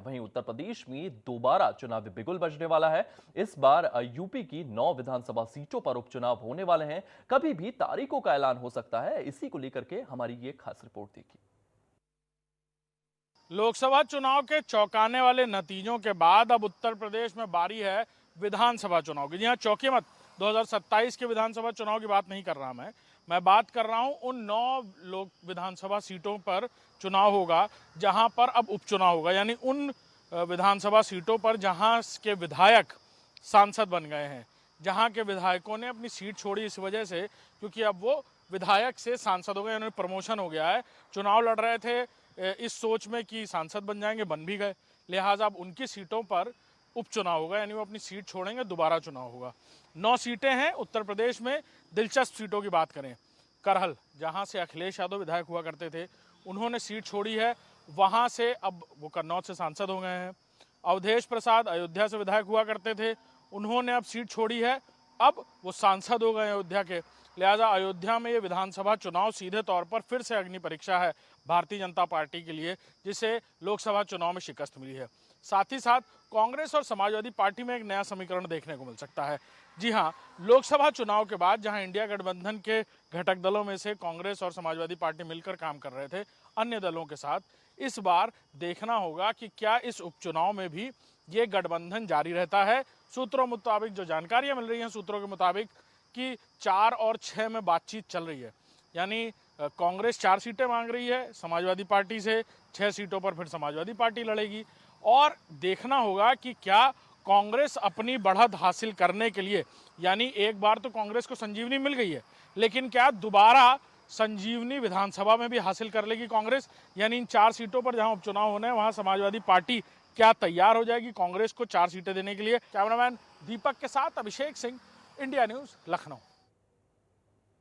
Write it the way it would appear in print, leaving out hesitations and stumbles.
वहीं उत्तर प्रदेश में दोबारा चुनावी बिगुल बजने वाला है। इस बार यूपी की 9 विधानसभा सीटों पर उपचुनाव होने वाले हैं। कभी भी तारीखों का ऐलान हो सकता है। इसी को लेकर के हमारी ये खास रिपोर्ट देखिए। लोकसभा चुनाव के चौंकाने वाले नतीजों के बाद अब उत्तर प्रदेश में बारी है विधानसभा चुनाव की। जी हाँ, चौंकिए मत, 2027 के विधानसभा चुनाव की बात नहीं कर रहा मैं बात कर रहा हूं उन 9 लोक विधानसभा सीटों पर चुनाव होगा जहां पर अब उपचुनाव होगा। यानी उन विधानसभा सीटों पर जहां के विधायक सांसद बन गए हैं, जहां के विधायकों ने अपनी सीट छोड़ी इस वजह से क्योंकि अब वो विधायक से सांसद हो गए, उन्हें प्रमोशन हो गया है। चुनाव लड़ रहे थे इस सोच में कि सांसद बन जाएंगे, बन भी गए, लिहाजा अब उनकी सीटों पर उपचुनाव होगा, यानी वो अपनी सीट छोड़ेंगे, दोबारा चुनाव होगा। 9 सीटें हैं उत्तर प्रदेश में। दिलचस्प सीटों की बात करें, करहल जहां से अखिलेश यादव विधायक हुआ करते थे, उन्होंने सीट छोड़ी है, वहां से अब वो कन्नौज से सांसद हो गए हैं। अवधेश प्रसाद अयोध्या से विधायक हुआ करते थे, उन्होंने अब सीट छोड़ी है, अब वो सांसद हो गए अयोध्या के। लिहाजा अयोध्या में ये विधानसभा चुनाव सीधे तौर पर फिर से अग्नि परीक्षा है भारतीय जनता पार्टी के लिए, जिसे लोकसभा चुनाव में शिकस्त मिली है। साथ ही साथ कांग्रेस और समाजवादी पार्टी में एक नया समीकरण देखने को मिल सकता है। जी हां, लोकसभा चुनाव के बाद जहां इंडिया गठबंधन के घटक दलों में से कांग्रेस और समाजवादी पार्टी मिलकर काम कर रहे थे अन्य दलों के साथ, इस बार देखना होगा कि क्या इस उपचुनाव में भी ये गठबंधन जारी रहता है। सूत्रों मुताबिक जो जानकारियां मिल रही हैं, सूत्रों के मुताबिक कि 4 और 6 में बातचीत चल रही है। यानी कांग्रेस 4 सीटें मांग रही है समाजवादी पार्टी से, 6 सीटों पर फिर समाजवादी पार्टी लड़ेगी। और देखना होगा कि क्या कांग्रेस अपनी बढ़त हासिल करने के लिए, यानी एक बार तो कांग्रेस को संजीवनी मिल गई है, लेकिन क्या दोबारा संजीवनी विधानसभा में भी हासिल कर लेगी कांग्रेस? यानी इन 4 सीटों पर जहां उपचुनाव होने हैं वहां समाजवादी पार्टी क्या तैयार हो जाएगी कांग्रेस को 4 सीटें देने के लिए? कैमरामैन दीपक के साथ अभिषेक सिंह, इंडिया न्यूज, लखनऊ।